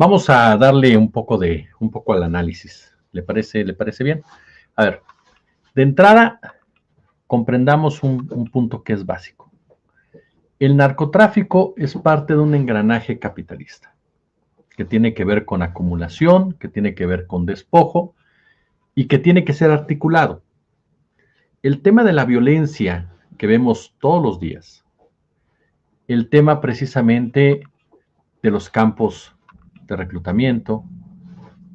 Vamos a darle un poco al análisis. ¿Le parece bien? A ver, de entrada, comprendamos un punto que es básico. El narcotráfico es parte de un engranaje capitalista, que tiene que ver con acumulación, que tiene que ver con despojo y que tiene que ser articulado. El tema de la violencia que vemos todos los días, el tema precisamente de los campos de reclutamiento,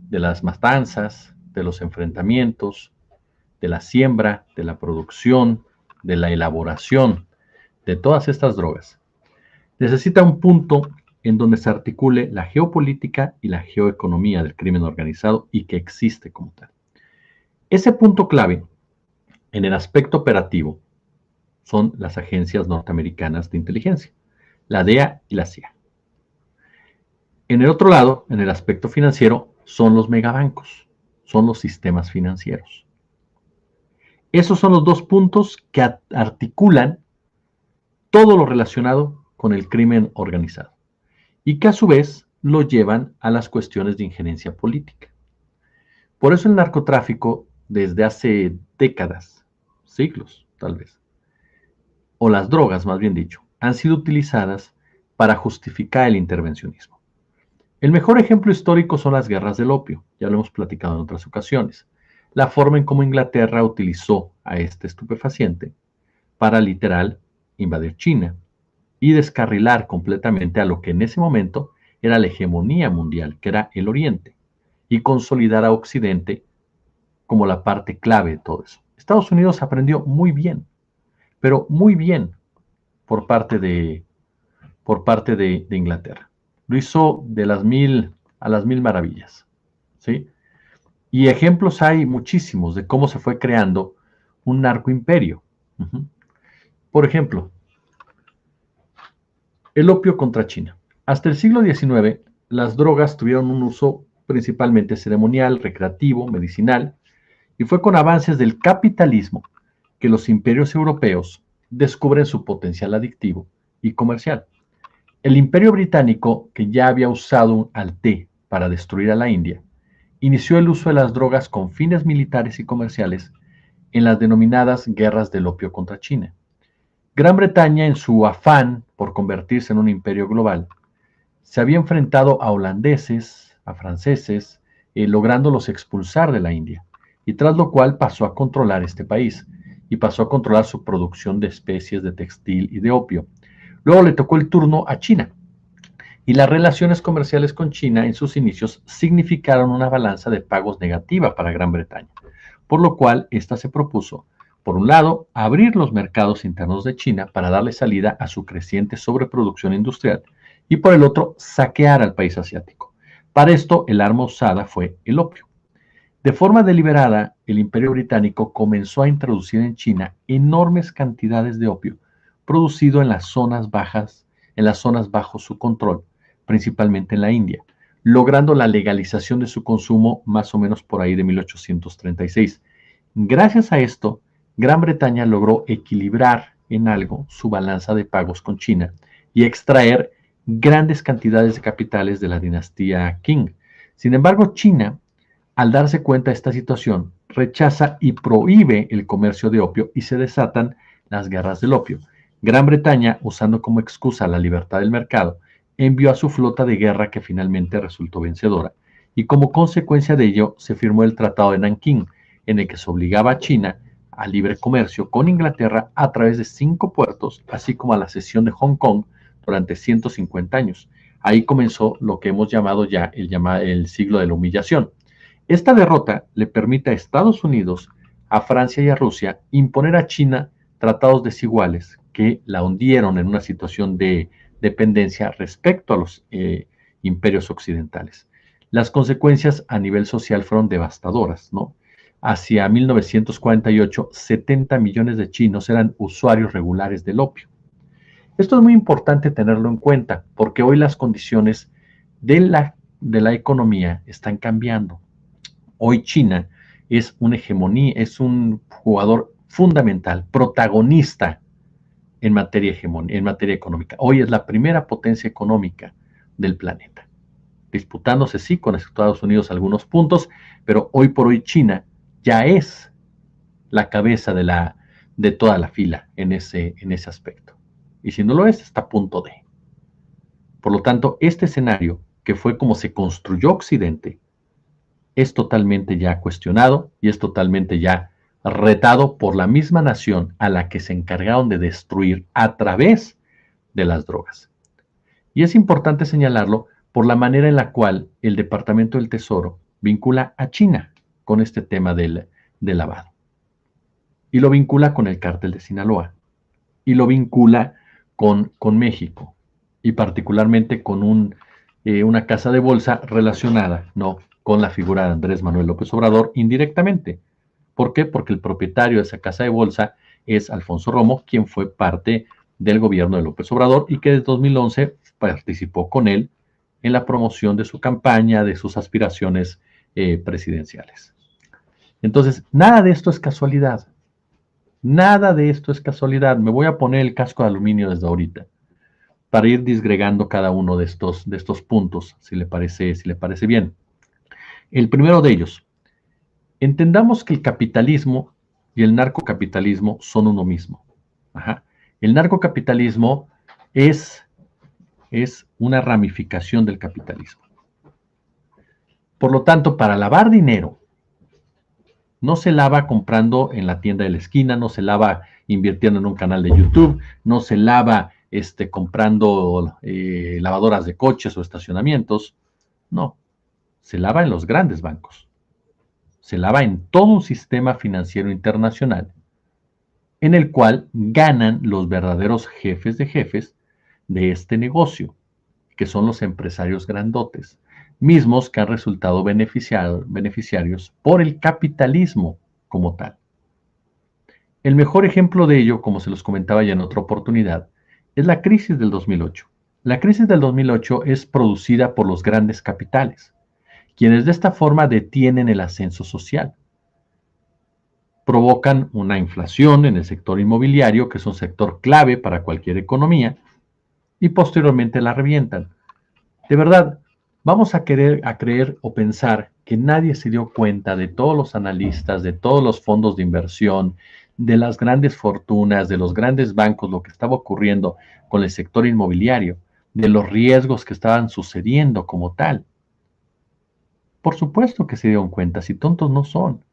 de las matanzas, de los enfrentamientos, de la siembra, de la producción, de la elaboración de todas estas drogas, necesita un punto en donde se articule la geopolítica y la geoeconomía del crimen organizado y que existe como tal. Ese punto clave en el aspecto operativo son las agencias norteamericanas de inteligencia, la DEA y la CIA. En el otro lado, en el aspecto financiero, son los megabancos, son los sistemas financieros. Esos son los dos puntos que articulan todo lo relacionado con el crimen organizado y que a su vez lo llevan a las cuestiones de injerencia política. Por eso el narcotráfico, desde hace décadas, siglos tal vez, o las drogas más bien dicho, han sido utilizadas para justificar el intervencionismo. El mejor ejemplo histórico son las guerras del opio, ya lo hemos platicado en otras ocasiones. La forma en cómo Inglaterra utilizó a este estupefaciente para literal invadir China y descarrilar completamente a lo que en ese momento era la hegemonía mundial, que era el Oriente, y consolidar a Occidente como la parte clave de todo eso. Estados Unidos aprendió muy bien, pero muy bien por parte de Inglaterra. Lo hizo de las mil a las mil maravillas, ¿sí? Y ejemplos hay muchísimos de cómo se fue creando un narcoimperio. Uh-huh. Por ejemplo, el opio contra China. Hasta el siglo XIX, las drogas tuvieron un uso principalmente ceremonial, recreativo, medicinal, y fue con avances del capitalismo que los imperios europeos descubren su potencial adictivo y comercial. El imperio británico, que ya había usado al té para destruir a la India, inició el uso de las drogas con fines militares y comerciales en las denominadas guerras del opio contra China. Gran Bretaña, en su afán por convertirse en un imperio global, se había enfrentado a holandeses, a franceses, lográndolos expulsar de la India, y tras lo cual pasó a controlar este país, y pasó a controlar su producción de especies de textil y de opio. Luego le tocó el turno a China, y las relaciones comerciales con China en sus inicios significaron una balanza de pagos negativa para Gran Bretaña, por lo cual ésta se propuso, por un lado, abrir los mercados internos de China para darle salida a su creciente sobreproducción industrial, y por el otro, saquear al país asiático. Para esto, el arma usada fue el opio. De forma deliberada, el Imperio Británico comenzó a introducir en China enormes cantidades de opio producido en las zonas bajo su control, principalmente en la India, logrando la legalización de su consumo más o menos por ahí de 1836. Gracias a esto, Gran Bretaña logró equilibrar en algo su balanza de pagos con China y extraer grandes cantidades de capitales de la dinastía Qing. Sin embargo, China, al darse cuenta de esta situación, rechaza y prohíbe el comercio de opio y se desatan las guerras del opio. Gran Bretaña, usando como excusa la libertad del mercado, envió a su flota de guerra que finalmente resultó vencedora, y como consecuencia de ello se firmó el Tratado de Nankín, en el que se obligaba a China a libre comercio con Inglaterra a través de 5 puertos, así como a la cesión de Hong Kong durante 150 años. Ahí comenzó lo que hemos llamado ya el siglo de la humillación. Esta derrota le permite a Estados Unidos, a Francia y a Rusia imponer a China tratados desiguales que la hundieron en una situación de dependencia respecto a los imperios occidentales. Las consecuencias a nivel social fueron devastadoras, ¿no? Hacia 1948, 70 millones de chinos eran usuarios regulares del opio. Esto es muy importante tenerlo en cuenta, porque hoy las condiciones de la economía están cambiando. Hoy China es una hegemonía, es un jugador fundamental, protagonista en materia económica. Hoy es la primera potencia económica del planeta. disputándose sí con Estados Unidos algunos puntos, pero hoy por hoy China ya es la cabeza de toda la fila en ese aspecto. Y si no lo es, está a punto de. Por lo tanto, este escenario, que fue como se construyó Occidente, es totalmente ya cuestionado y es totalmente ya retado por la misma nación a la que se encargaron de destruir a través de las drogas. Y es importante señalarlo por la manera en la cual el Departamento del Tesoro vincula a China con este tema del lavado. Y lo vincula con el cártel de Sinaloa. Y lo vincula con México. Y particularmente con una casa de bolsa relacionada, ¿no?, con la figura de Andrés Manuel López Obrador indirectamente. ¿Por qué? Porque el propietario de esa casa de bolsa es Alfonso Romo, quien fue parte del gobierno de López Obrador y que desde 2011 participó con él en la promoción de su campaña, de sus aspiraciones presidenciales. Entonces, nada de esto es casualidad. Nada de esto es casualidad. Me voy a poner el casco de aluminio desde ahorita para ir disgregando cada uno de estos puntos, si le parece bien. El primero de ellos, entendamos que el capitalismo y el narcocapitalismo son uno mismo. Ajá. El narcocapitalismo es una ramificación del capitalismo. Por lo tanto, para lavar dinero, no se lava comprando en la tienda de la esquina, no se lava invirtiendo en un canal de YouTube, no se lava comprando lavadoras de coches o estacionamientos. No, se lava en los grandes bancos. Se lava en todo un sistema financiero internacional en el cual ganan los verdaderos jefes de este negocio, que son los empresarios grandotes, mismos que han resultado beneficiarios por el capitalismo como tal. El mejor ejemplo de ello, como se los comentaba ya en otra oportunidad, es la crisis del 2008. La crisis del 2008 es producida por los grandes capitales, quienes de esta forma detienen el ascenso social. Provocan una inflación en el sector inmobiliario, que es un sector clave para cualquier economía, y posteriormente la revientan. De verdad, vamos a creer o pensar que nadie se dio cuenta de todos los analistas, de todos los fondos de inversión, de las grandes fortunas, de los grandes bancos, lo que estaba ocurriendo con el sector inmobiliario, de los riesgos que estaban sucediendo como tal. Por supuesto que se dieron cuenta, si tontos no son.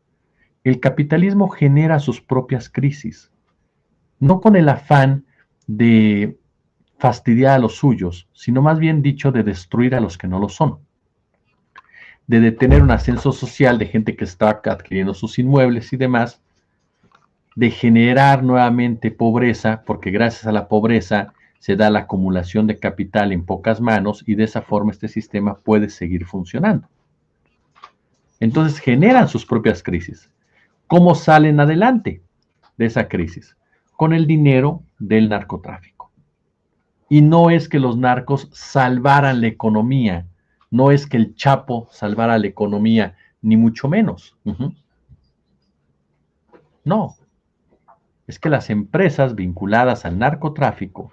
El capitalismo genera sus propias crisis, no con el afán de fastidiar a los suyos, sino más bien dicho de destruir a los que no lo son, de detener un ascenso social de gente que está adquiriendo sus inmuebles y demás, de generar nuevamente pobreza, porque gracias a la pobreza se da la acumulación de capital en pocas manos y de esa forma este sistema puede seguir funcionando. Entonces generan sus propias crisis. ¿Cómo salen adelante de esa crisis? Con el dinero del narcotráfico. Y no es que los narcos salvaran la economía, no es que el Chapo salvara la economía, ni mucho menos. No, es que las empresas vinculadas al narcotráfico,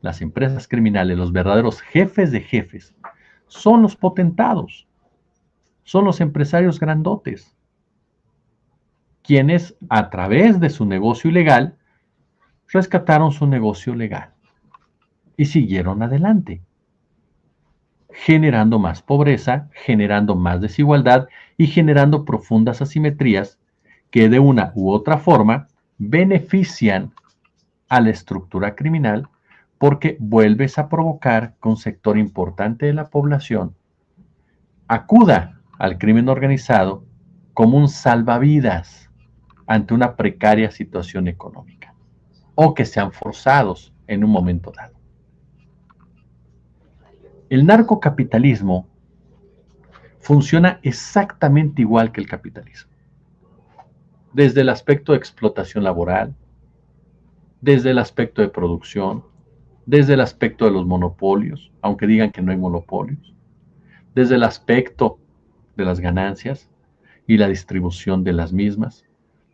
las empresas criminales, los verdaderos jefes de jefes, son los potentados, son los empresarios grandotes, quienes a través de su negocio ilegal rescataron su negocio legal y siguieron adelante, generando más pobreza, generando más desigualdad y generando profundas asimetrías que de una u otra forma benefician a la estructura criminal, porque vuelves a provocar que un sector importante de la población acuda al crimen organizado como un salvavidas ante una precaria situación económica, o que sean forzados en un momento dado. El narcocapitalismo funciona exactamente igual que el capitalismo, desde el aspecto de explotación laboral, desde el aspecto de producción, desde el aspecto de los monopolios, aunque digan que no hay monopolios, desde el aspecto de las ganancias y la distribución de las mismas,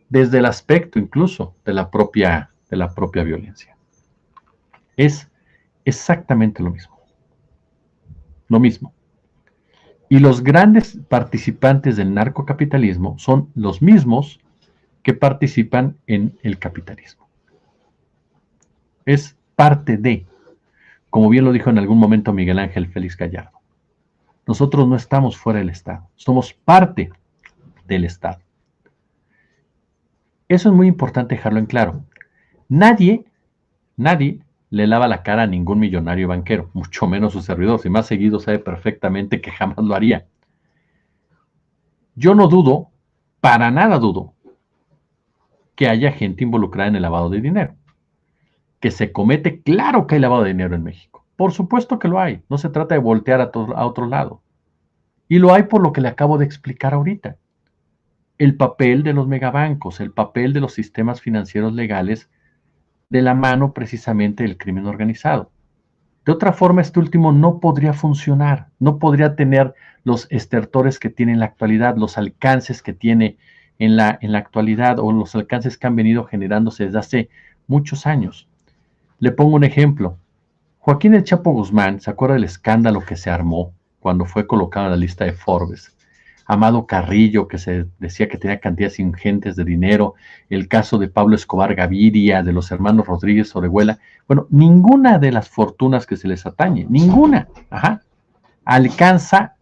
desde el aspecto incluso de la propia violencia. Es exactamente lo mismo. Lo mismo. Y los grandes participantes del narcocapitalismo son los mismos que participan en el capitalismo. Es parte de, como bien lo dijo en algún momento Miguel Ángel Félix Gallardo. Nosotros no estamos fuera del Estado, somos parte del Estado. Eso es muy importante dejarlo en claro. Nadie le lava la cara a ningún millonario banquero, mucho menos su servidor, si más seguido sabe perfectamente que jamás lo haría. Yo no dudo, para nada dudo, que haya gente involucrada en el lavado de dinero. Que se comete, claro que hay lavado de dinero en México. Por supuesto que lo hay. No se trata de voltear a otro lado. Y lo hay por lo que le acabo de explicar ahorita. El papel de los megabancos, el papel de los sistemas financieros legales de la mano precisamente del crimen organizado. De otra forma, este último no podría funcionar, no podría tener los estertores que tiene en la actualidad, los alcances que tiene en la actualidad o los alcances que han venido generándose desde hace muchos años. Le pongo un ejemplo. Joaquín El Chapo Guzmán, ¿se acuerda del escándalo que se armó cuando fue colocado en la lista de Forbes? Amado Carrillo, que se decía que tenía cantidades ingentes de dinero, el caso de Pablo Escobar Gaviria, de los hermanos Rodríguez Orejuela. Bueno, ninguna de las fortunas que se les atañe, ninguna, alcanza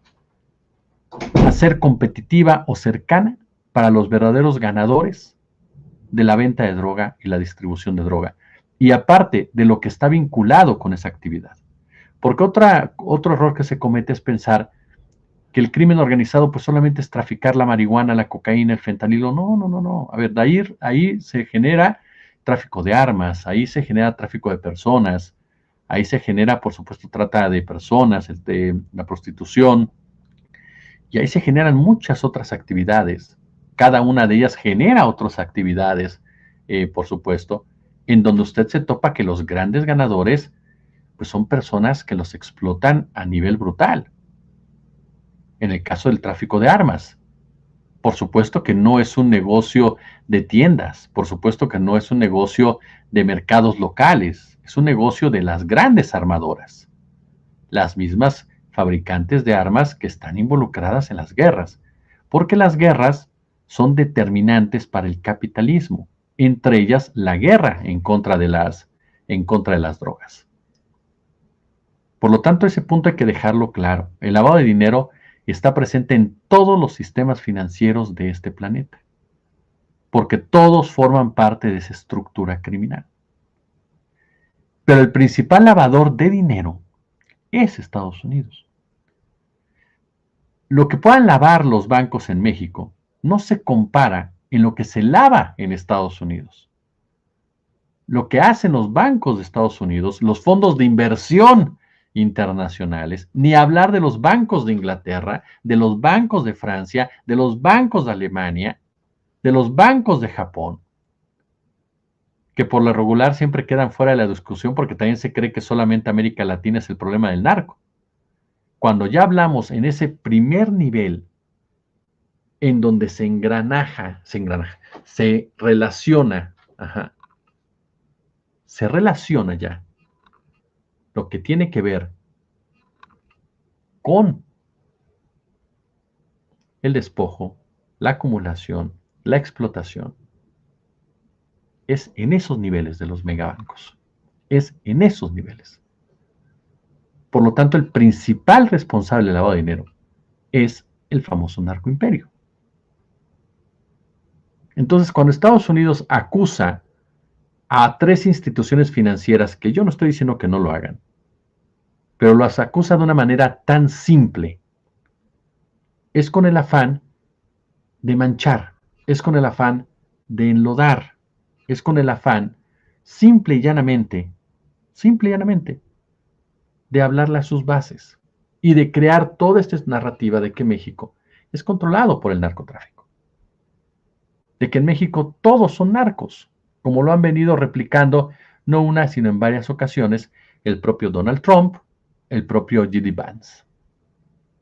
a ser competitiva o cercana para los verdaderos ganadores de la venta de droga y la distribución de droga. Y aparte de lo que está vinculado con esa actividad. Porque otro error que se comete es pensar que el crimen organizado pues solamente es traficar la marihuana, la cocaína, el fentanilo. No. A ver, ahí se genera tráfico de armas, ahí se genera tráfico de personas, ahí se genera, por supuesto, trata de personas, la prostitución, y ahí se generan muchas otras actividades. Cada una de ellas genera otras actividades, por supuesto, en donde usted se topa que los grandes ganadores pues son personas que los explotan a nivel brutal. En el caso del tráfico de armas, por supuesto que no es un negocio de tiendas, por supuesto que no es un negocio de mercados locales, es un negocio de las grandes armadoras, las mismas fabricantes de armas que están involucradas en las guerras, porque las guerras son determinantes para el capitalismo, entre ellas la guerra en contra de las drogas. Por lo tanto, ese punto hay que dejarlo claro. El lavado de dinero está presente en todos los sistemas financieros de este planeta, porque todos forman parte de esa estructura criminal. Pero el principal lavador de dinero es Estados Unidos. Lo que puedan lavar los bancos en México no se compara en lo que se lava en Estados Unidos. Lo que hacen los bancos de Estados Unidos, los fondos de inversión internacionales, ni hablar de los bancos de Inglaterra, de los bancos de Francia, de los bancos de Alemania, de los bancos de Japón, que por lo regular siempre quedan fuera de la discusión porque también se cree que solamente América Latina es el problema del narco. Cuando ya hablamos en ese primer nivel, en donde se relaciona ya lo que tiene que ver con el despojo, la acumulación, la explotación, es en esos niveles de los megabancos, es en esos niveles. Por lo tanto, el principal responsable del lavado de dinero es el famoso narcoimperio. Entonces, cuando Estados Unidos acusa a 3 instituciones financieras, que yo no estoy diciendo que no lo hagan, pero las acusa de una manera tan simple, es con el afán de manchar, es con el afán de enlodar, es con el afán simple y llanamente, de hablarle a sus bases y de crear toda esta narrativa de que México es controlado por el narcotráfico, de que en México todos son narcos, como lo han venido replicando no una, sino en varias ocasiones el propio Donald Trump, el propio J.D. Vance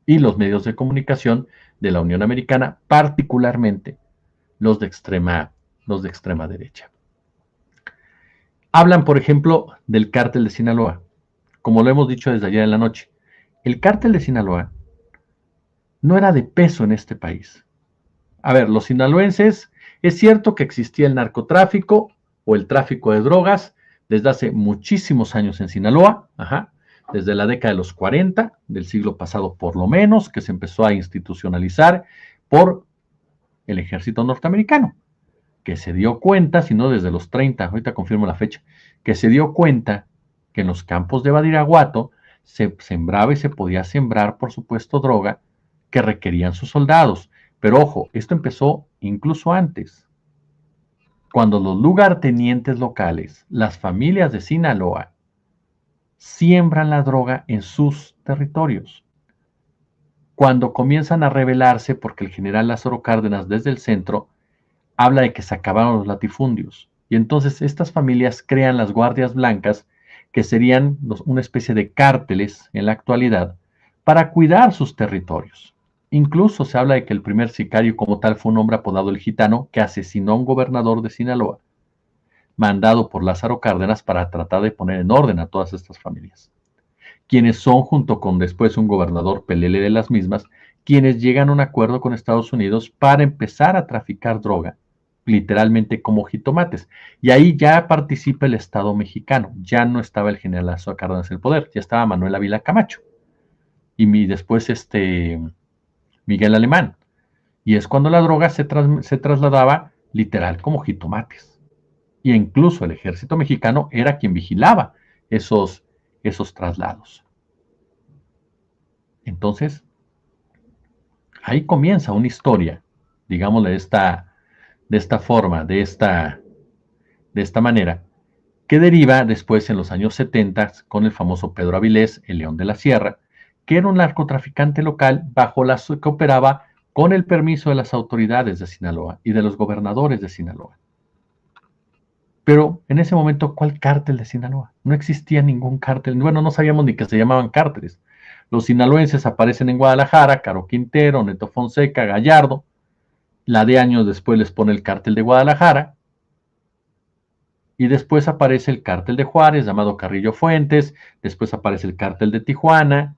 y los medios de comunicación de la Unión Americana, particularmente los de extrema derecha. Hablan, por ejemplo, del cártel de Sinaloa, como lo hemos dicho desde ayer en la noche. El cártel de Sinaloa no era de peso en este país. A ver, los sinaloenses, es cierto que existía el narcotráfico o el tráfico de drogas desde hace muchísimos años en Sinaloa, desde la década de los 40 del siglo pasado por lo menos, que se empezó a institucionalizar por el ejército norteamericano, que se dio cuenta, si no desde los 30, ahorita confirmo la fecha, que se dio cuenta que en los campos de Badiraguato se sembraba y se podía sembrar, por supuesto, droga que requerían sus soldados. Pero ojo, esto empezó incluso antes, cuando los lugartenientes locales, las familias de Sinaloa, siembran la droga en sus territorios. Cuando comienzan a rebelarse, porque el general Lázaro Cárdenas desde el centro habla de que se acabaron los latifundios. Y entonces estas familias crean las guardias blancas, que serían una especie de cárteles en la actualidad, para cuidar sus territorios. Incluso se habla de que el primer sicario como tal fue un hombre apodado el Gitano, que asesinó a un gobernador de Sinaloa, mandado por Lázaro Cárdenas para tratar de poner en orden a todas estas familias. Quienes son, junto con después un gobernador pelele de las mismas, quienes llegan a un acuerdo con Estados Unidos para empezar a traficar droga, literalmente como jitomates. Y ahí ya participa el Estado mexicano. Ya no estaba el general Lázaro Cárdenas en el poder, ya estaba Manuel Ávila Camacho. Y después Miguel Alemán. Y es cuando la droga se trasladaba literal como jitomates. Y incluso el ejército mexicano era quien vigilaba esos traslados. Entonces, ahí comienza una historia, digámosle de esta forma, de esta manera, que deriva después en los años 70 con el famoso Pedro Avilés, el León de la Sierra, que era un narcotraficante local que operaba con el permiso de las autoridades de Sinaloa y de los gobernadores de Sinaloa. Pero en ese momento, ¿cuál cártel de Sinaloa? No existía ningún cártel. Bueno, no sabíamos ni que se llamaban cárteles. Los sinaloenses aparecen en Guadalajara, Caro Quintero, Neto Fonseca, Gallardo. La de años después les pone el cártel de Guadalajara. Y después aparece el cártel de Juárez, llamado Carrillo Fuentes. Después aparece el cártel de Tijuana.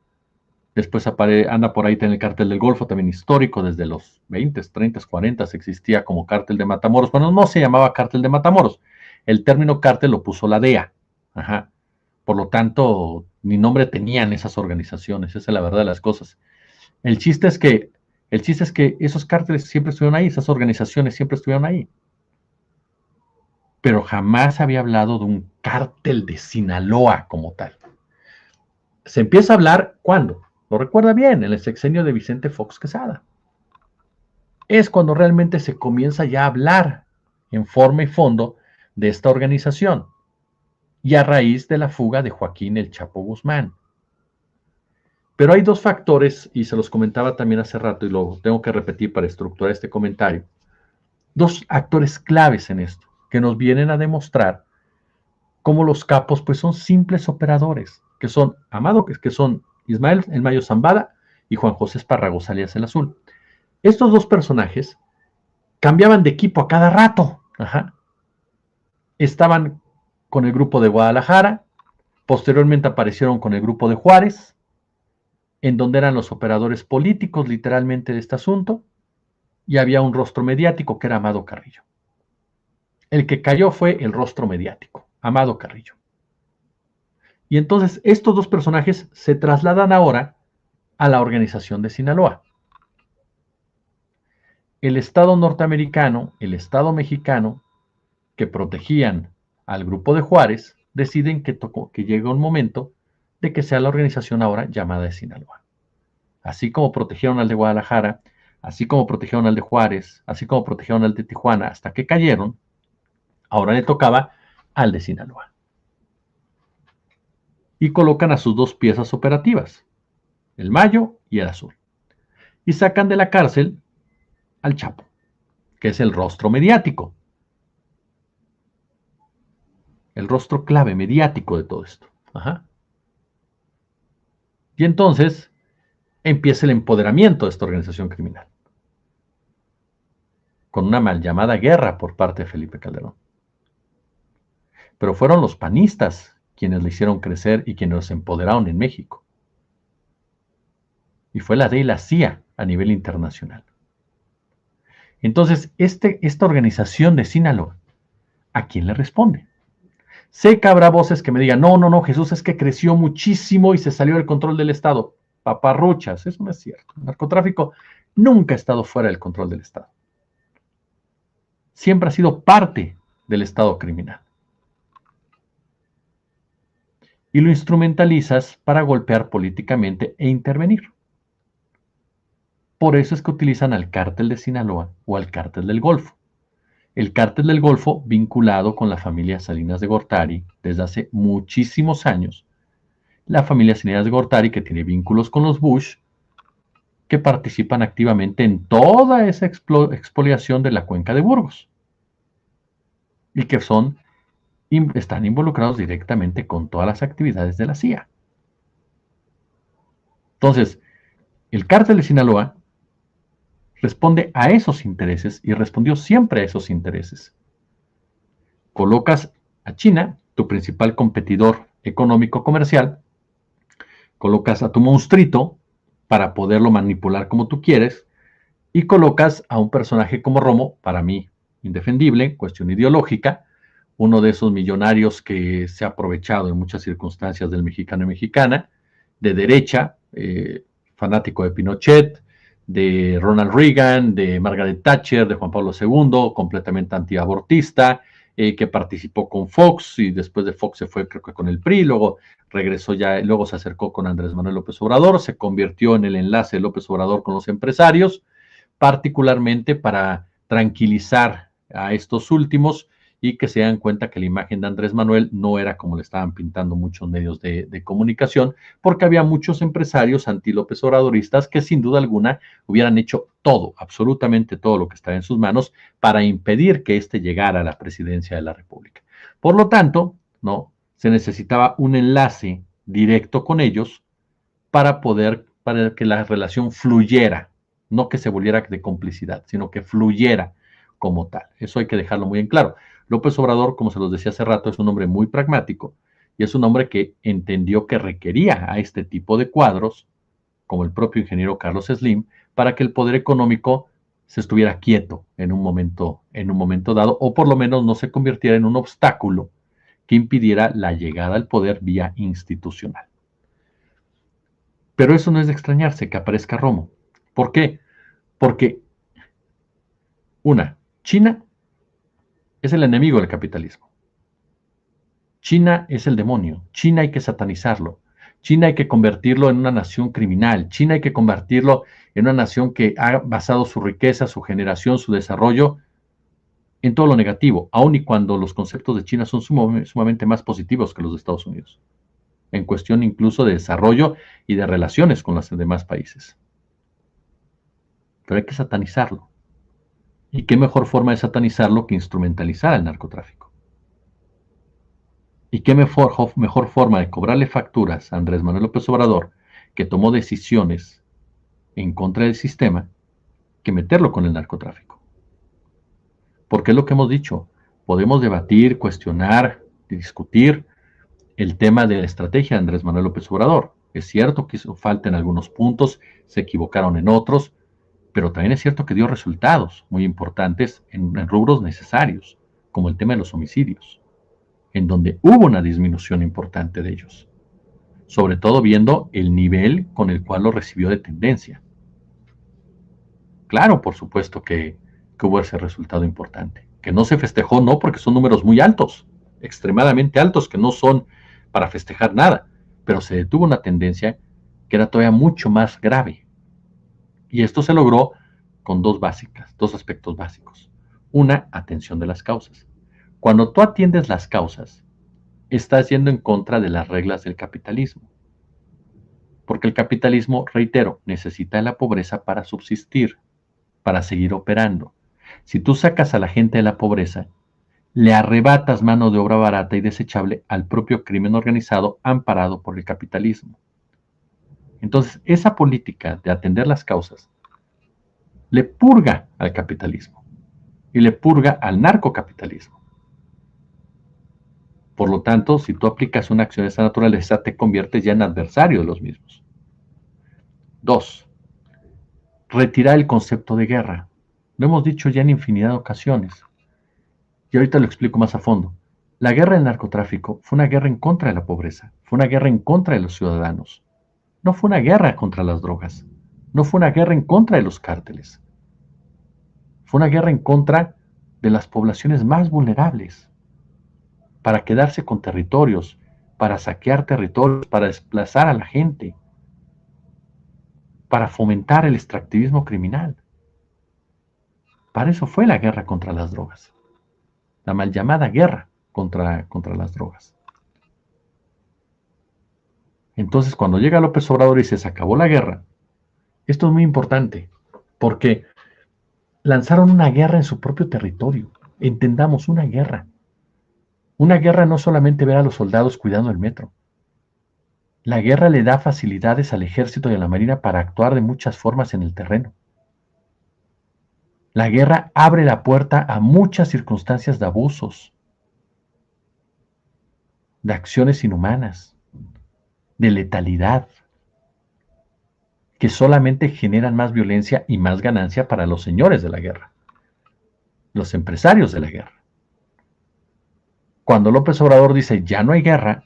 Después anda por ahí el cártel del Golfo, también histórico, desde los 20, 30, 40 existía como cártel de Matamoros. Bueno, no se llamaba cártel de Matamoros. El término cártel lo puso la DEA. Por lo tanto, ni nombre tenían esas organizaciones, esa es la verdad de las cosas. El chiste es que esos cárteles siempre estuvieron ahí, esas organizaciones siempre estuvieron ahí. Pero jamás había hablado de un cártel de Sinaloa como tal. Se empieza a hablar, ¿cuándo? Lo recuerda bien, en el sexenio de Vicente Fox Quesada. Es cuando realmente se comienza ya a hablar en forma y fondo de esta organización, y a raíz de la fuga de Joaquín El Chapo Guzmán. Pero hay dos factores, y se los comentaba también hace rato, y lo tengo que repetir para estructurar este comentario. Dos actores claves en esto, que nos vienen a demostrar cómo los capos pues son simples operadores, que son Ismael El Mayo Zambada y Juan José Espárragos, alias El Azul. Estos dos personajes cambiaban de equipo a cada rato. Estaban con el grupo de Guadalajara, posteriormente aparecieron con el grupo de Juárez, en donde eran los operadores políticos literalmente de este asunto, y había un rostro mediático que era Amado Carrillo. El que cayó fue el rostro mediático, Amado Carrillo. Y entonces estos dos personajes se trasladan ahora a la organización de Sinaloa. El Estado norteamericano, el Estado mexicano, que protegían al grupo de Juárez, deciden que llega un momento de que sea la organización ahora llamada de Sinaloa. Así como protegieron al de Guadalajara, así como protegieron al de Juárez, así como protegieron al de Tijuana, hasta que cayeron, ahora le tocaba al de Sinaloa. Y colocan a sus dos piezas operativas, el Mayo y el Azul. Y sacan de la cárcel al Chapo, que es el rostro mediático, el rostro clave mediático de todo esto. Y entonces empieza el empoderamiento de esta organización criminal, con una mal llamada guerra por parte de Felipe Calderón. Pero fueron los panistas quienes le hicieron crecer y quienes los empoderaron en México. Y fue la DEA y la CIA a nivel internacional. Entonces, esta organización de Sinaloa, ¿a quién le responde? Sé que habrá voces que me digan, no, Jesús es que creció muchísimo y se salió del control del Estado. Paparruchas, eso no es cierto. El narcotráfico nunca ha estado fuera del control del Estado. Siempre ha sido parte del Estado criminal. Y lo instrumentalizas para golpear políticamente e intervenir. Por eso es que utilizan al cártel de Sinaloa o al cártel del Golfo. El cártel del Golfo vinculado con la familia Salinas de Gortari desde hace muchísimos años. La familia Salinas de Gortari que tiene vínculos con los Bush, que participan activamente en toda esa expoliación de la cuenca de Burgos y que están involucrados directamente con todas las actividades de la CIA. Entonces, el cártel de Sinaloa responde a esos intereses y respondió siempre a esos intereses. Colocas a China, tu principal competidor económico comercial, colocas a tu monstruito para poderlo manipular como tú quieres y colocas a un personaje como Romo, para mí indefendible, cuestión ideológica, uno de esos millonarios que se ha aprovechado en muchas circunstancias del mexicano y mexicana, de derecha, fanático de Pinochet, de Ronald Reagan, de Margaret Thatcher, de Juan Pablo II, completamente antiabortista, que participó con Fox y después de Fox se fue creo que con el PRI, luego regresó ya, luego se acercó con Andrés Manuel López Obrador, se convirtió en el enlace de López Obrador con los empresarios, particularmente para tranquilizar a estos últimos y que se dan cuenta que la imagen de Andrés Manuel no era como le estaban pintando muchos medios de comunicación, porque había muchos empresarios anti-López Obradoristas que sin duda alguna hubieran hecho todo, absolutamente todo lo que estaba en sus manos para impedir que éste llegara a la presidencia de la República. Por lo tanto, no, se necesitaba un enlace directo con ellos para que la relación fluyera, no que se volviera de complicidad, sino que fluyera como tal. Eso hay que dejarlo muy en claro. López Obrador, como se los decía hace rato, es un hombre muy pragmático y es un hombre que entendió que requería a este tipo de cuadros, como el propio ingeniero Carlos Slim, para que el poder económico se estuviera quieto en un momento dado, o por lo menos no se convirtiera en un obstáculo que impidiera la llegada al poder vía institucional. Pero eso no es de extrañarse que aparezca Romo. ¿Por qué? Porque, China es el enemigo del capitalismo. China es el demonio. China hay que satanizarlo. China hay que convertirlo en una nación criminal. China hay que convertirlo en una nación que ha basado su riqueza, su generación, su desarrollo en todo lo negativo, aun y cuando los conceptos de China son sumamente más positivos que los de Estados Unidos, en cuestión incluso de desarrollo y de relaciones con los demás países. Pero hay que satanizarlo. ¿Y qué mejor forma de satanizarlo que instrumentalizar al narcotráfico? ¿Y qué mejor forma de cobrarle facturas a Andrés Manuel López Obrador, que tomó decisiones en contra del sistema, que meterlo con el narcotráfico? Porque es lo que hemos dicho, podemos debatir, cuestionar, discutir el tema de la estrategia de Andrés Manuel López Obrador. Es cierto que hizo falta en algunos puntos, se equivocaron en otros, pero también es cierto que dio resultados muy importantes en rubros necesarios, como el tema de los homicidios, en donde hubo una disminución importante de ellos, sobre todo viendo el nivel con el cual lo recibió de tendencia. Claro, por supuesto que hubo ese resultado importante, que no se festejó, no porque son números muy altos, extremadamente altos, que no son para festejar nada, pero se detuvo una tendencia que era todavía mucho más grave. Y esto se logró con dos aspectos básicos. Una, atención de las causas. Cuando tú atiendes las causas, estás yendo en contra de las reglas del capitalismo. Porque el capitalismo, reitero, necesita de la pobreza para subsistir, para seguir operando. Si tú sacas a la gente de la pobreza, le arrebatas mano de obra barata y desechable al propio crimen organizado amparado por el capitalismo. Entonces, esa política de atender las causas le purga al capitalismo y le purga al narcocapitalismo. Por lo tanto, si tú aplicas una acción de esta naturaleza, te conviertes ya en adversario de los mismos. 2. retirar el concepto de guerra. Lo hemos dicho ya en infinidad de ocasiones. Y ahorita lo explico más a fondo. La guerra del narcotráfico fue una guerra en contra de la pobreza, fue una guerra en contra de los ciudadanos. No fue una guerra contra las drogas, no fue una guerra en contra de los cárteles. Fue una guerra en contra de las poblaciones más vulnerables, para quedarse con territorios, para saquear territorios, para desplazar a la gente, para fomentar el extractivismo criminal. Para eso fue la guerra contra las drogas, la mal llamada guerra contra las drogas. Entonces, cuando llega López Obrador y se acabó la guerra, esto es muy importante, porque lanzaron una guerra en su propio territorio. Entendamos, una guerra. Una guerra no solamente ver a los soldados cuidando el metro. La guerra le da facilidades al ejército y a la marina para actuar de muchas formas en el terreno. La guerra abre la puerta a muchas circunstancias de abusos, de acciones inhumanas, de letalidad, que solamente generan más violencia y más ganancia para los señores de la guerra, los empresarios de la guerra. Cuando López Obrador dice ya no hay guerra,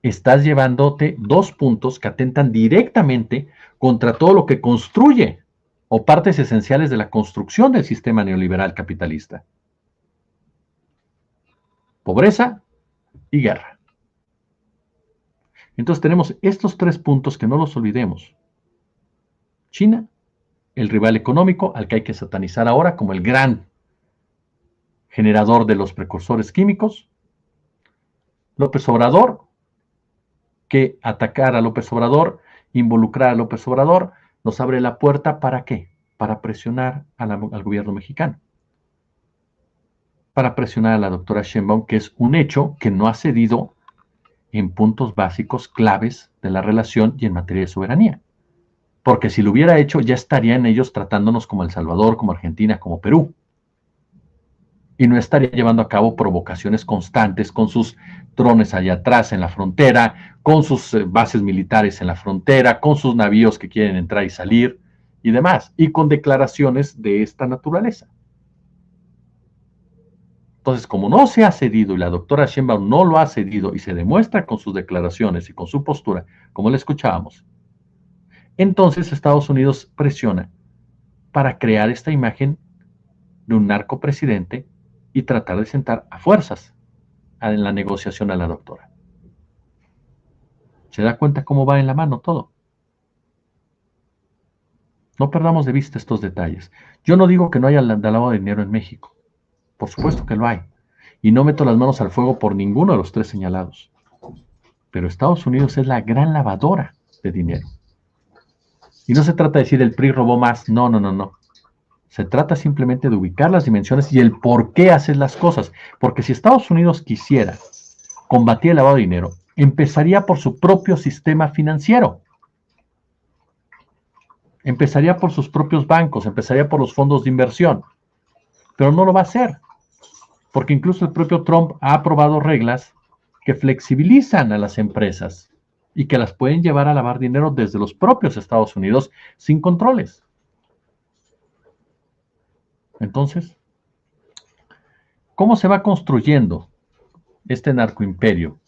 estás llevándote dos puntos que atentan directamente contra todo lo que construye o partes esenciales de la construcción del sistema neoliberal capitalista. Pobreza y guerra. Entonces tenemos estos tres puntos que no los olvidemos. China, el rival económico al que hay que satanizar ahora como el gran generador de los precursores químicos. López Obrador, que atacar a López Obrador, involucrar a López Obrador, nos abre la puerta ¿para qué? Para presionar al gobierno mexicano. Para presionar a la doctora Sheinbaum, que es un hecho que no ha cedido en puntos básicos claves de la relación y en materia de soberanía. Porque si lo hubiera hecho, ya estarían ellos tratándonos como El Salvador, como Argentina, como Perú. Y no estaría llevando a cabo provocaciones constantes con sus drones allá atrás en la frontera, con sus bases militares en la frontera, con sus navíos que quieren entrar y salir y demás, y con declaraciones de esta naturaleza. Entonces, como no se ha cedido y la doctora Sheinbaum no lo ha cedido y se demuestra con sus declaraciones y con su postura, como le escuchábamos, entonces Estados Unidos presiona para crear esta imagen de un narcopresidente y tratar de sentar a fuerzas en la negociación a la doctora. ¿Se da cuenta cómo va en la mano todo? No perdamos de vista estos detalles. Yo no digo que no haya lavado de dinero en México. Por supuesto que lo hay. Y no meto las manos al fuego por ninguno de los tres señalados. Pero Estados Unidos es la gran lavadora de dinero. Y no se trata de decir el PRI robó más. No, no, no, no. Se trata simplemente de ubicar las dimensiones y el por qué haces las cosas. Porque si Estados Unidos quisiera combatir el lavado de dinero, empezaría por su propio sistema financiero. Empezaría por sus propios bancos, empezaría por los fondos de inversión. Pero no lo va a hacer. Porque incluso el propio Trump ha aprobado reglas que flexibilizan a las empresas y que las pueden llevar a lavar dinero desde los propios Estados Unidos sin controles. Entonces, ¿cómo se va construyendo este narcoimperio?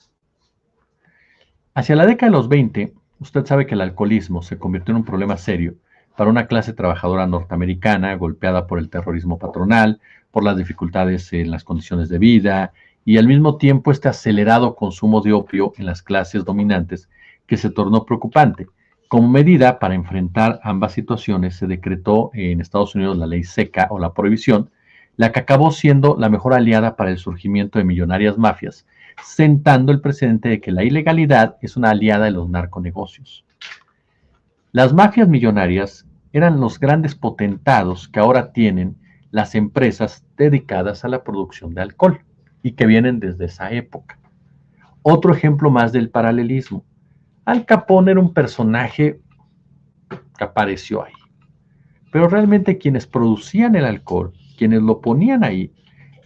Hacia la década de los 20, usted sabe que el alcoholismo se convirtió en un problema serio para una clase trabajadora norteamericana golpeada por el terrorismo patronal, por las dificultades en las condiciones de vida y al mismo tiempo este acelerado consumo de opio en las clases dominantes que se tornó preocupante. Como medida para enfrentar ambas situaciones, se decretó en Estados Unidos la ley seca o la prohibición, la que acabó siendo la mejor aliada para el surgimiento de millonarias mafias, sentando el precedente de que la ilegalidad es una aliada de los narconegocios. Las mafias millonarias eran los grandes potentados que ahora tienen las empresas dedicadas a la producción de alcohol y que vienen desde esa época. Otro ejemplo más del paralelismo. Al Capone era un personaje que apareció ahí. Pero realmente quienes producían el alcohol, quienes lo ponían ahí,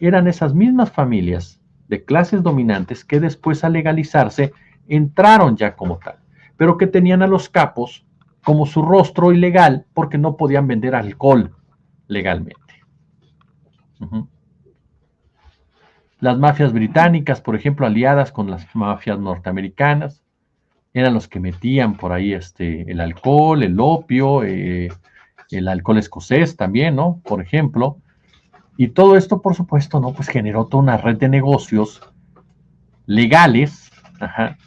eran esas mismas familias de clases dominantes que después al legalizarse entraron ya como tal, pero que tenían a los capos como su rostro ilegal porque no podían vender alcohol legalmente. Uh-huh. Las mafias británicas, por ejemplo, aliadas con las mafias norteamericanas, eran los que metían por ahí el alcohol, el opio, el alcohol escocés también, ¿no? Por ejemplo. Y todo esto, por supuesto, ¿no? Pues generó toda una red de negocios legales, ajá,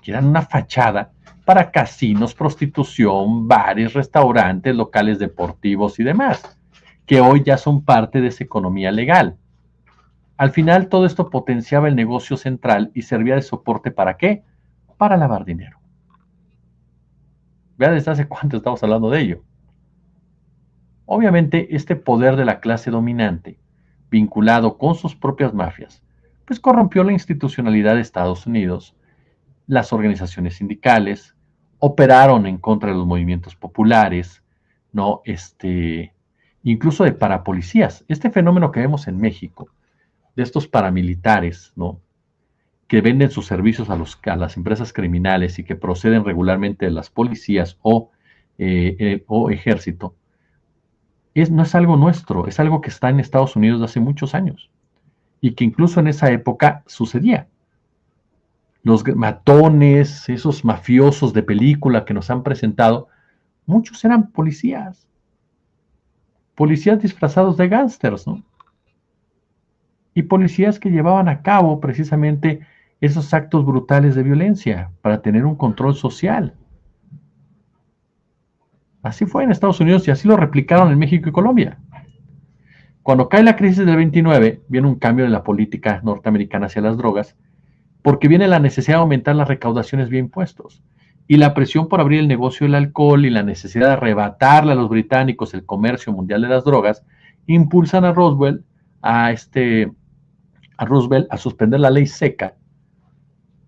que eran una fachada para casinos, prostitución, bares, restaurantes, locales deportivos y demás, que hoy ya son parte de esa economía legal. Al final todo esto potenciaba el negocio central y servía de soporte ¿para qué? Para lavar dinero. Vean desde hace cuánto estamos hablando de ello. Obviamente este poder de la clase dominante, vinculado con sus propias mafias, pues corrompió la institucionalidad de Estados Unidos. Las organizaciones sindicales operaron en contra de los movimientos populares, ¿no? Incluso de parapolicías. Este fenómeno que vemos en México, de estos paramilitares, ¿no? Que venden sus servicios a las empresas criminales y que proceden regularmente de las policías o ejército, no es algo nuestro, es algo que está en Estados Unidos de hace muchos años y que incluso en esa época sucedía. Los matones, esos mafiosos de película que nos han presentado, muchos eran policías disfrazados de gángsters, ¿no? Y policías que llevaban a cabo precisamente esos actos brutales de violencia para tener un control social. Así fue en Estados Unidos y así lo replicaron en México y Colombia. Cuando cae la crisis del 29, viene un cambio de la política norteamericana hacia las drogas, porque viene la necesidad de aumentar las recaudaciones vía impuestos y la presión por abrir el negocio del alcohol y la necesidad de arrebatarle a los británicos el comercio mundial de las drogas, impulsan a Roosevelt a suspender la ley seca.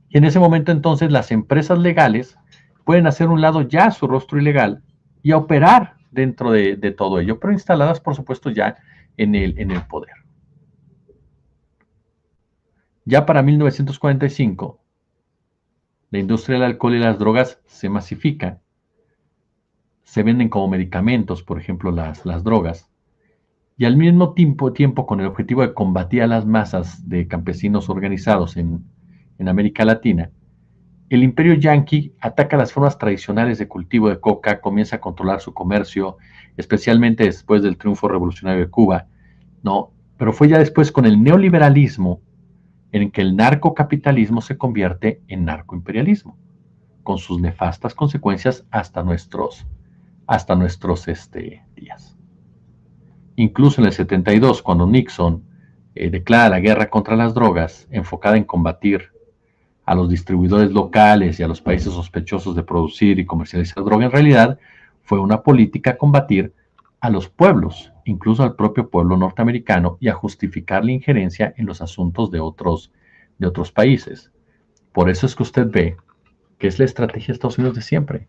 Y en ese momento entonces las empresas legales pueden hacer un lado ya su rostro ilegal y a operar dentro de todo ello, pero instaladas por supuesto ya en el poder. Ya para 1945, la industria del alcohol y las drogas se masifica, se venden como medicamentos, por ejemplo, las drogas, y al mismo tiempo con el objetivo de combatir a las masas de campesinos organizados en América Latina, el imperio yanqui ataca las formas tradicionales de cultivo de coca, comienza a controlar su comercio, especialmente después del triunfo revolucionario de Cuba, ¿no? Pero fue ya después con el neoliberalismo en que el narcocapitalismo se convierte en narcoimperialismo, con sus nefastas consecuencias hasta nuestros días. Incluso en el 72, cuando Nixon declara la guerra contra las drogas, enfocada en combatir a los distribuidores locales y a los países sospechosos de producir y comercializar droga, en realidad fue una política a combatir a los pueblos, incluso al propio pueblo norteamericano, y a justificar la injerencia en los asuntos de otros países. Por eso es que usted ve que es la estrategia de Estados Unidos de siempre.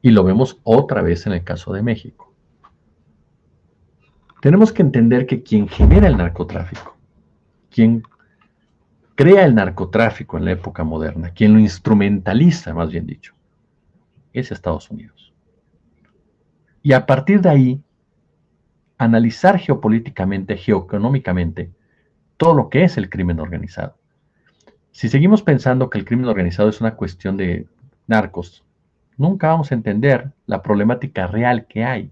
Y lo vemos otra vez en el caso de México. Tenemos que entender que quien genera el narcotráfico, quien crea el narcotráfico en la época moderna, quien lo instrumentaliza, más bien dicho, es Estados Unidos. Y a partir de ahí, analizar geopolíticamente, geoeconómicamente, todo lo que es el crimen organizado. Si seguimos pensando que el crimen organizado es una cuestión de narcos, nunca vamos a entender la problemática real que hay.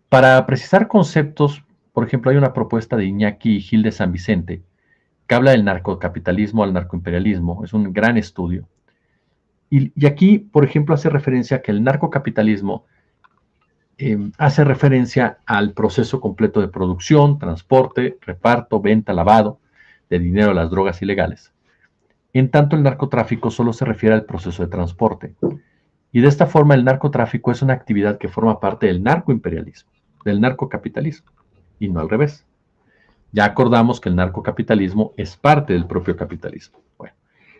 Para precisar conceptos, por ejemplo, hay una propuesta de Iñaki Gil de San Vicente, que habla del narcocapitalismo al narcoimperialismo. Es un gran estudio. Y aquí, por ejemplo, hace referencia a que el narcocapitalismo hace referencia al proceso completo de producción, transporte, reparto, venta, lavado de dinero de las drogas ilegales. En tanto, el narcotráfico solo se refiere al proceso de transporte. Y de esta forma, el narcotráfico es una actividad que forma parte del narcoimperialismo, del narcocapitalismo, y no al revés. Ya acordamos que el narcocapitalismo es parte del propio capitalismo. Bueno,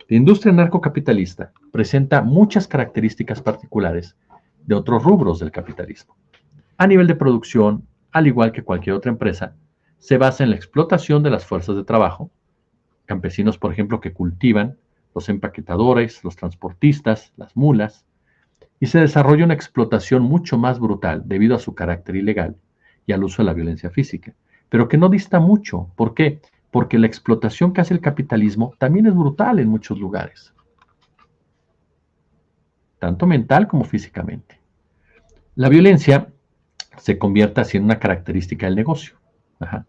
la industria narcocapitalista presenta muchas características particulares de otros rubros del capitalismo. A nivel de producción, al igual que cualquier otra empresa, se basa en la explotación de las fuerzas de trabajo, campesinos, por ejemplo, que cultivan, los empaquetadores, los transportistas, las mulas, y se desarrolla una explotación mucho más brutal debido a su carácter ilegal y al uso de la violencia física, pero que no dista mucho. ¿Por qué? Porque la explotación que hace el capitalismo también es brutal en muchos lugares, tanto mental como físicamente. La violencia se convierte así en una característica del negocio. Ajá.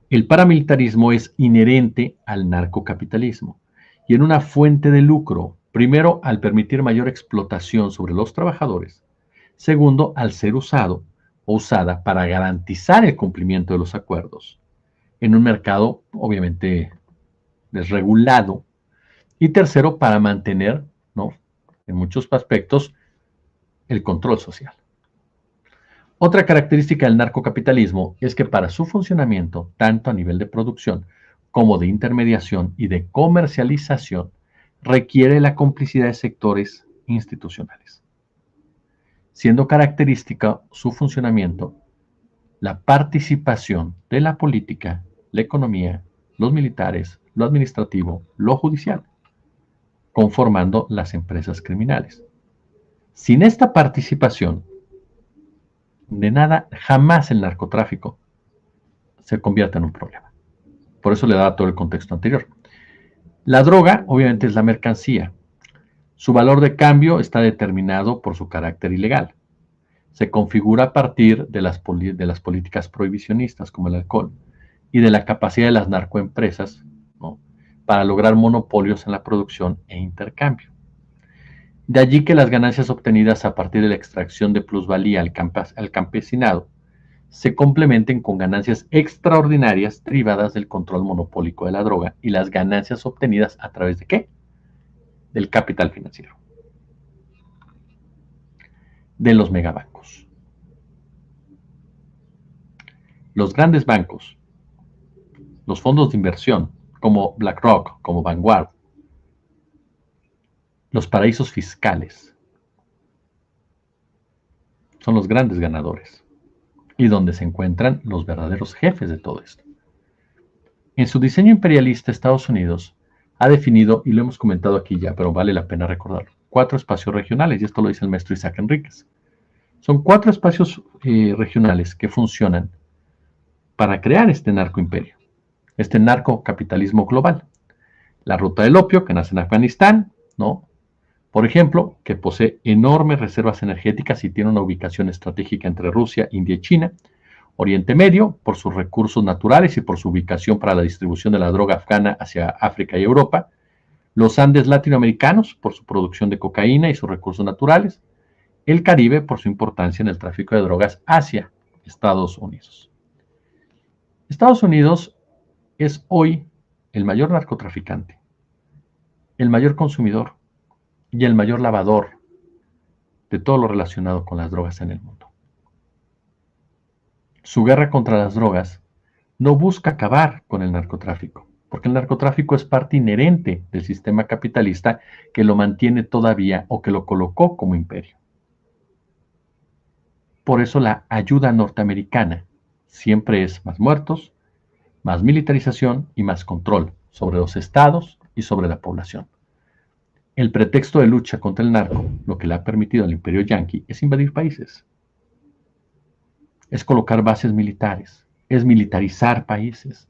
El paramilitarismo es inherente al narcocapitalismo y en una fuente de lucro, primero al permitir mayor explotación sobre los trabajadores, segundo al ser usado o usada para garantizar el cumplimiento de los acuerdos en un mercado obviamente desregulado y tercero para mantener, ¿no?, en muchos aspectos, el control social. Otra característica del narcocapitalismo es que para su funcionamiento, tanto a nivel de producción como de intermediación y de comercialización, requiere la complicidad de sectores institucionales, siendo característica su funcionamiento la participación de la política, la economía, los militares, lo administrativo, lo judicial, conformando las empresas criminales. Sin esta participación, de nada, jamás el narcotráfico se convierte en un problema. Por eso le da todo el contexto anterior. La droga, obviamente, es la mercancía. Su valor de cambio está determinado por su carácter ilegal. Se configura a partir de las políticas prohibicionistas, como el alcohol, y de la capacidad de las narcoempresas, ¿no?, para lograr monopolios en la producción e intercambio. De allí que las ganancias obtenidas a partir de la extracción de plusvalía al campesinado se complementen con ganancias extraordinarias derivadas del control monopólico de la droga y las ganancias obtenidas a través de ¿qué? Del capital financiero, de los megabancos. Los grandes bancos, los fondos de inversión, como BlackRock, como Vanguard, los paraísos fiscales, son los grandes ganadores y donde se encuentran los verdaderos jefes de todo esto. En su diseño imperialista, Estados Unidos ha definido, y lo hemos comentado aquí ya, pero vale la pena recordarlo, 4 espacios regionales, y esto lo dice el maestro Isaac Enríquez. Son 4 espacios regionales que funcionan para crear este narcoimperio, este narcocapitalismo global. La ruta del opio, que nace en Afganistán, ¿no?, por ejemplo, que posee enormes reservas energéticas y tiene una ubicación estratégica entre Rusia, India y China. Oriente Medio, por sus recursos naturales y por su ubicación para la distribución de la droga afgana hacia África y Europa. Los Andes latinoamericanos, por su producción de cocaína y sus recursos naturales. El Caribe, por su importancia en el tráfico de drogas hacia Estados Unidos. Estados Unidos es hoy el mayor narcotraficante, el mayor consumidor y el mayor lavador de todo lo relacionado con las drogas en el mundo. Su guerra contra las drogas no busca acabar con el narcotráfico, porque el narcotráfico es parte inherente del sistema capitalista que lo mantiene todavía o que lo colocó como imperio. Por eso la ayuda norteamericana siempre es más muertos, más militarización y más control sobre los estados y sobre la población. El pretexto de lucha contra el narco, lo que le ha permitido al imperio yanqui, es invadir países, es colocar bases militares, es militarizar países,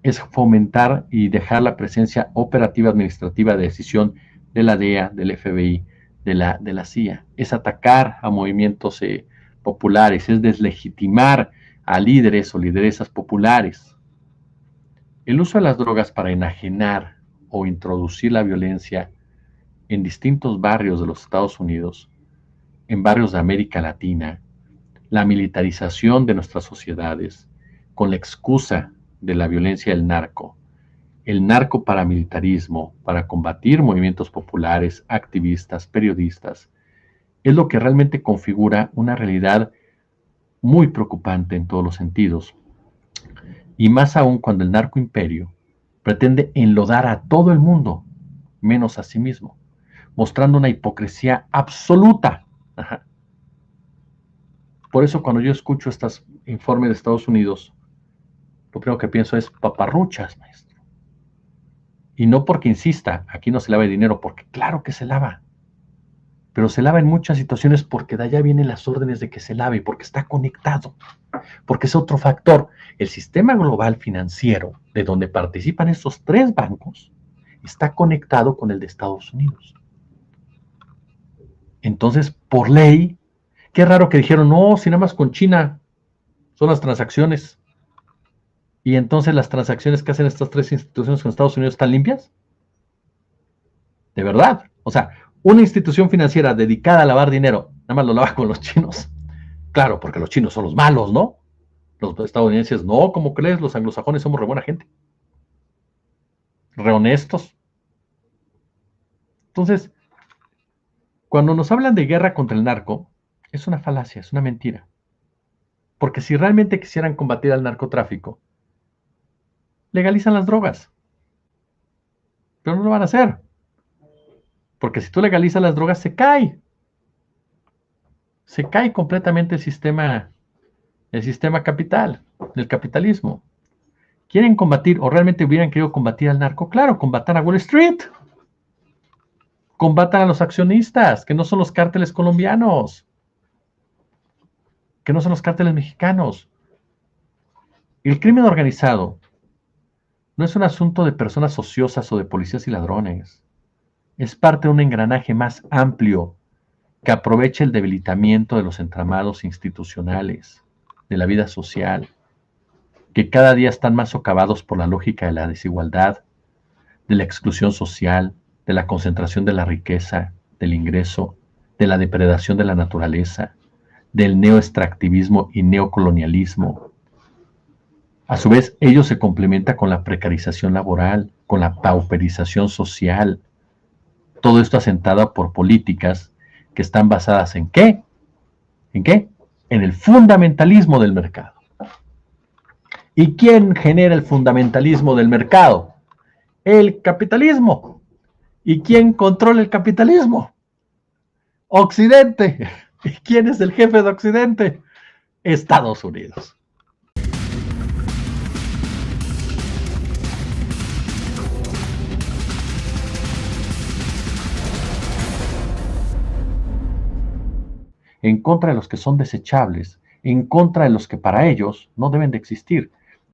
es fomentar y dejar la presencia operativa administrativa de decisión de la DEA, del FBI, de la CIA, es atacar a movimientos populares, es deslegitimar a líderes o lideresas populares. El uso de las drogas para enajenar o introducir la violencia en distintos barrios de los Estados Unidos, en barrios de América Latina, la militarización de nuestras sociedades, con la excusa de la violencia del narco, el narcoparamilitarismo para combatir movimientos populares, activistas, periodistas, es lo que realmente configura una realidad muy preocupante en todos los sentidos. Y más aún cuando el narcoimperio pretende enlodar a todo el mundo, menos a sí mismo, mostrando una hipocresía absoluta. Ajá. Por eso cuando yo escucho estos informes de Estados Unidos, lo primero que pienso es paparruchas, maestro. Y no porque insista, aquí no se lava dinero, porque claro que se lava. pero se lava en muchas situaciones porque de allá vienen las órdenes de que se lave, porque está conectado, porque es otro factor. El sistema global financiero, de donde participan estos 3 bancos, está conectado con el de Estados Unidos. Entonces, por ley, qué raro que dijeron, no, si nada más con China son las transacciones. Y entonces las transacciones que hacen estas 3 instituciones con Estados Unidos están limpias. De verdad. O sea, una institución financiera dedicada a lavar dinero, nada más lo lava con los chinos. Claro, porque los chinos son los malos, ¿no? Los estadounidenses, no, ¿cómo crees? Los anglosajones somos re buena gente. Re honestos. Entonces, cuando nos hablan de guerra contra el narco, es una falacia, es una mentira. Porque si realmente quisieran combatir al narcotráfico, legalizan las drogas. Pero no lo van a hacer. Porque si tú legalizas las drogas, se cae. Se cae completamente el sistema capital, del capitalismo. ¿Quieren combatir o realmente hubieran querido combatir al narco? Claro, combatan a Wall Street. Combatan a los accionistas, que no son los cárteles colombianos, que no son los cárteles mexicanos. El crimen organizado no es un asunto de personas ociosas o de policías y ladrones. Es parte de un engranaje más amplio que aprovecha el debilitamiento de los entramados institucionales, de la vida social, que cada día están más socavados por la lógica de la desigualdad, de la exclusión social, de la concentración de la riqueza, del ingreso, de la depredación de la naturaleza, del neoextractivismo y neocolonialismo. A su vez, ello se complementa con la precarización laboral, con la pauperización social. Todo esto asentado por políticas que están basadas ¿en qué? ¿En qué? En el fundamentalismo del mercado. ¿Y quién genera el fundamentalismo del mercado? El capitalismo. ¿Y quién controla el capitalismo? Occidente. ¿Y quién es el jefe de Occidente? Estados Unidos. En contra de los que son desechables, en contra de los que para ellos no deben de existir.